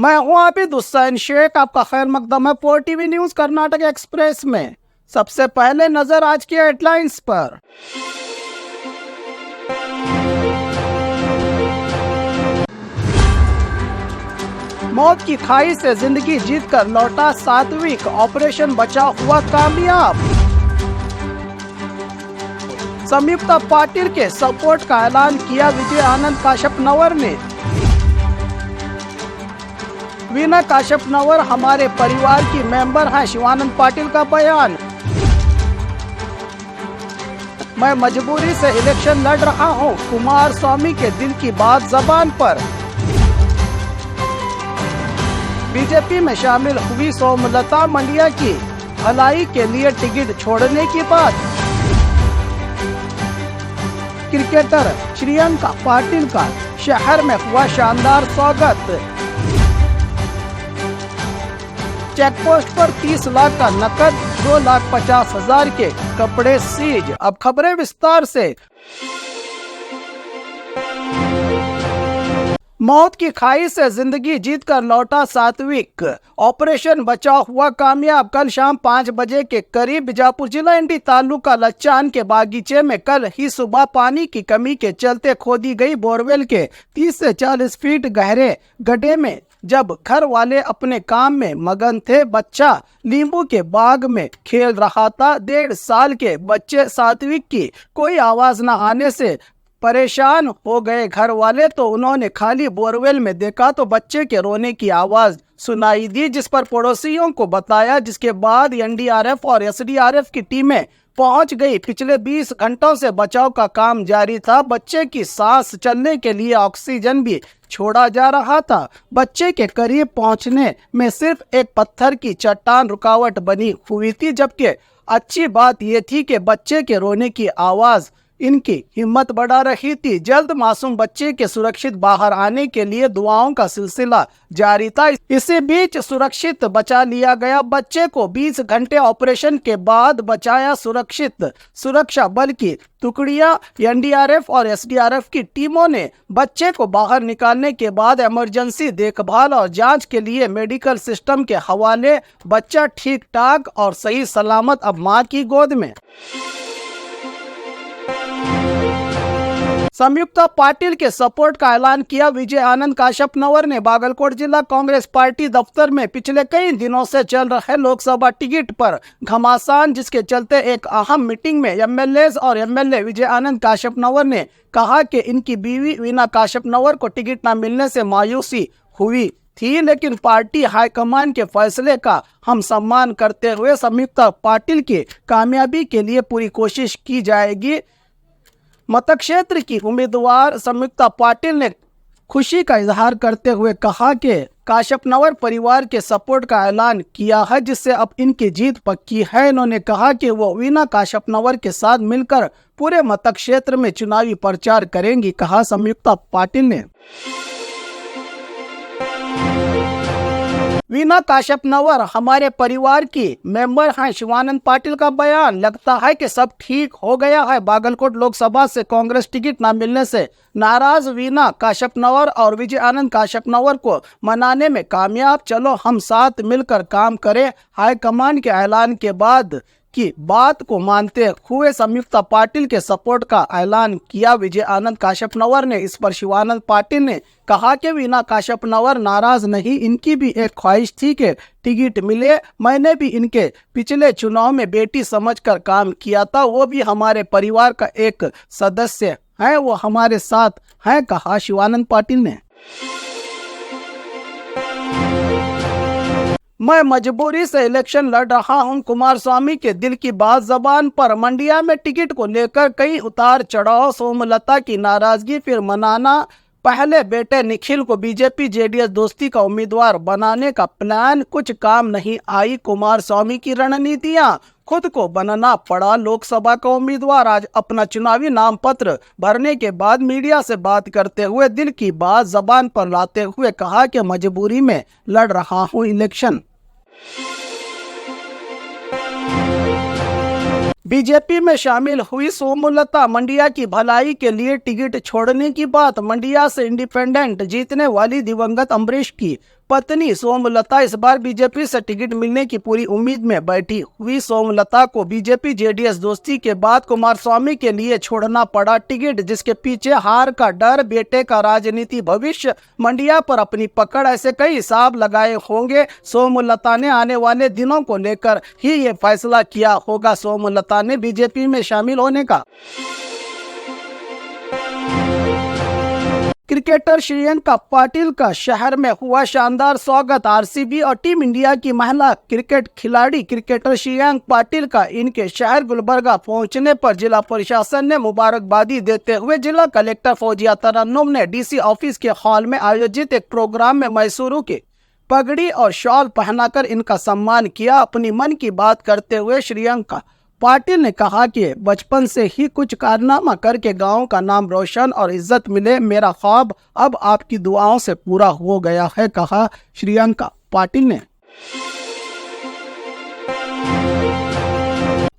मैं हूं आबिद हुसैन शेख। आपका खैर मकदम है 4 टीवी न्यूज कर्नाटक एक्सप्रेस में। सबसे पहले नजर आज की हेडलाइंस पर। मौत की खाई से जिंदगी जीतकर लौटा सात्विक, ऑपरेशन बचाव हुआ कामयाब। संयुक्ता पाटिल के सपोर्ट का ऐलान किया विजय आनंद काशपनवर ने। वीना काशपनवर हमारे परिवार की मेंबर हैं, शिवानंद पाटिल का बयान। मैं मजबूरी से इलेक्शन लड़ रहा हूं, कुमार स्वामी के दिल की बात जबान पर। बीजेपी में शामिल हुई सोमलता मंडिया की भलाई के लिए टिकट छोड़ने की बात। क्रिकेटर श्रियंका पाटिल का शहर में हुआ शानदार स्वागत। चेकपोस्ट पर 30 लाख का नकद, 2,50,000 के कपड़े सीज। अब खबरें विस्तार से। मौत की खाई से जिंदगी जीतकर लौटा सात्विक, ऑपरेशन बचाव हुआ कामयाब। कल शाम 5 बजे के करीब बीजापुर जिला इंडी तालुका लच्चान के बागीचे में कल ही सुबह पानी की कमी के चलते खोदी गई बोरवेल के 30 से 40 फीट गहरे गड्ढे में जब घर वाले अपने काम में मगन थे, बच्चा नींबू के बाग में खेल रहा था। 1.5 साल के बच्चे सात्विक की कोई आवाज न आने से परेशान हो गए घर वाले, तो उन्होंने खाली बोरवेल में देखा तो बच्चे के रोने की आवाज सुनाई दी, जिस पर पड़ोसियों को बताया, जिसके बाद एनडीआरएफ और एसडीआरएफ की टीमें पहुंच गई। पिछले 20 घंटों से बचाव का काम जारी था। बच्चे की सांस चलने के लिए ऑक्सीजन भी छोड़ा जा रहा था। बच्चे के करीब पहुंचने में सिर्फ एक पत्थर की चट्टान रुकावट बनी हुई थी, जबकि अच्छी बात यह थी कि बच्चे के रोने की आवाज इनकी हिम्मत बढ़ा रही थी। जल्द मासूम बच्चे के सुरक्षित बाहर आने के लिए दुआओं का सिलसिला जारी था। इसी बीच सुरक्षित बचा लिया गया। बच्चे को 20 घंटे ऑपरेशन के बाद बचाया। सुरक्षा बल की टुकड़ियां, एनडीआरएफ और एसडीआरएफ की टीमों ने बच्चे को बाहर निकालने के बाद इमरजेंसी देखभाल और जांच के लिए मेडिकल सिस्टम के हवाले। बच्चा ठीक ठाक और सही सलामत अब मां की गोद में। संयुक्ता पाटिल के सपोर्ट का ऐलान किया विजय आनंद काशपनवर ने। बागलकोट जिला कांग्रेस पार्टी दफ्तर में पिछले कई दिनों से चल रहे लोकसभा टिकट पर घमासान, जिसके चलते एक अहम मीटिंग में एमएलए और एमएलए विजय आनंद काशपनवर ने कहा कि इनकी बीवी वीना काशपनवर को टिकट न मिलने से मायूसी हुई थी, लेकिन पार्टी हाईकमान के फैसले का हम सम्मान करते हुए संयुक्ता पाटिल की कामयाबी के लिए पूरी कोशिश की जाएगी। मतक्षेत्र की उम्मीदवार संयुक्ता पाटिल ने खुशी का इजहार करते हुए कहा कि काशपनवर परिवार के सपोर्ट का ऐलान किया है, जिससे अब इनकी जीत पक्की है। इन्होंने कहा कि वो वीना काशपनवर के साथ मिलकर पूरे मतक्षेत्र में चुनावी प्रचार करेंगी, कहा संयुक्ता पाटिल ने। वीना काशपनवर हमारे परिवार की मेंबर हैं, शिवानंद पाटिल का बयान। लगता है कि सब ठीक हो गया है। बागलकोट लोकसभा से कांग्रेस टिकट न मिलने से नाराज वीना काशपनवर और विजय आनंद काशपनवर को मनाने में कामयाब। चलो हम साथ मिलकर काम करें। हाईकमान के ऐलान के बाद की बात को मानते हुए संयुक्ता पाटिल के सपोर्ट का ऐलान किया विजय आनंद काशपनवर ने। इस पर शिवानंद पाटिल ने कहा कि वीना काशपनवर नाराज नहीं, इनकी भी एक ख्वाहिश थी कि टिकट मिले। मैंने भी इनके पिछले चुनाव में बेटी समझकर काम किया था। वो भी हमारे परिवार का एक सदस्य है, वो हमारे साथ हैं, कहा शिवानंद पाटिल ने। मैं मजबूरी से इलेक्शन लड़ रहा हूं, कुमार स्वामी के दिल की बात जबान पर। मंडिया में टिकट को लेकर कई उतार चढ़ाव, सोमलता की नाराजगी, फिर मनाना। पहले बेटे निखिल को बीजेपी जेडीएस दोस्ती का उम्मीदवार बनाने का प्लान, कुछ काम नहीं आई कुमार स्वामी की रणनीतियां। खुद को बनना पड़ा लोकसभा का उम्मीदवार। आज अपना चुनावी नाम पत्र भरने के बाद मीडिया से बात करते हुए दिल की बात जबान पर लाते हुए कहा कि मजबूरी में लड़ रहा हूं इलेक्शन। बीजेपी में शामिल हुई सोमलता मंडिया की भलाई के लिए टिकट छोड़ने की बात। मंडिया से इंडिपेंडेंट जीतने वाली दिवंगत अम्बरीश की पत्नी सोमलता इस बार बीजेपी से टिकट मिलने की पूरी उम्मीद में बैठी हुई सोमलता को बीजेपी जेडीएस दोस्ती के बाद कुमारस्वामी के लिए छोड़ना पड़ा टिकट, जिसके पीछे हार का डर, बेटे का राजनीति भविष्य, मंडिया पर अपनी पकड़, ऐसे कई हिसाब लगाए होंगे। सोमलता ने आने वाले दिनों को लेकर ही ये फैसला किया होगा। सोमलता ने बीजेपी में शामिल होने का। क्रिकेटर श्रियंका पाटिल का शहर में हुआ शानदार स्वागत। आरसीबी और टीम इंडिया की महिला क्रिकेट खिलाड़ी क्रिकेटर श्रियंका पाटिल का इनके शहर गुलबर्गा पहुंचने पर जिला प्रशासन ने मुबारकबादी देते हुए जिला कलेक्टर फौजिया तरन्नुम ने डीसी ऑफिस के हॉल में आयोजित एक प्रोग्राम में मैसूरू के पगड़ी और शॉल पहनाकर इनका सम्मान किया। अपनी मन की बात करते हुए श्रियंका पाटिल ने कहा कि बचपन से ही कुछ कारनामा करके गांव का नाम रोशन और इज्जत मिले, मेरा ख्वाब अब आपकी दुआओं से पूरा हो गया है, कहा श्रियंका पाटिल ने।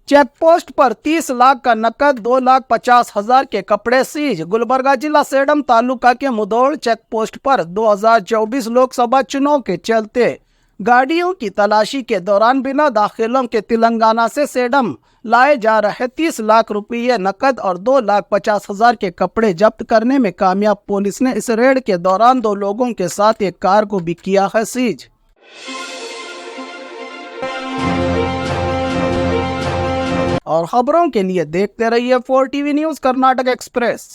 चेक पोस्ट पर 30 लाख का नकद, 2,50,000 के कपड़े सीज। गुलबर्गा जिला सेडम तालुका के मुधोल चेक पोस्ट पर 2024 लोकसभा चुनाव के चलते गाड़ियों की तलाशी के दौरान बिना दाखिलों के तेलंगाना से सेडम लाए जा रहे 30 लाख रुपये नकद और 2,50,000 के कपड़े जब्त करने में कामयाब। पुलिस ने इस रेड के दौरान 2 लोगों के साथ एक कार को भी किया है सीज। और खबरों के लिए देखते रहिए 4 टीवी न्यूज़ कर्नाटक एक्सप्रेस।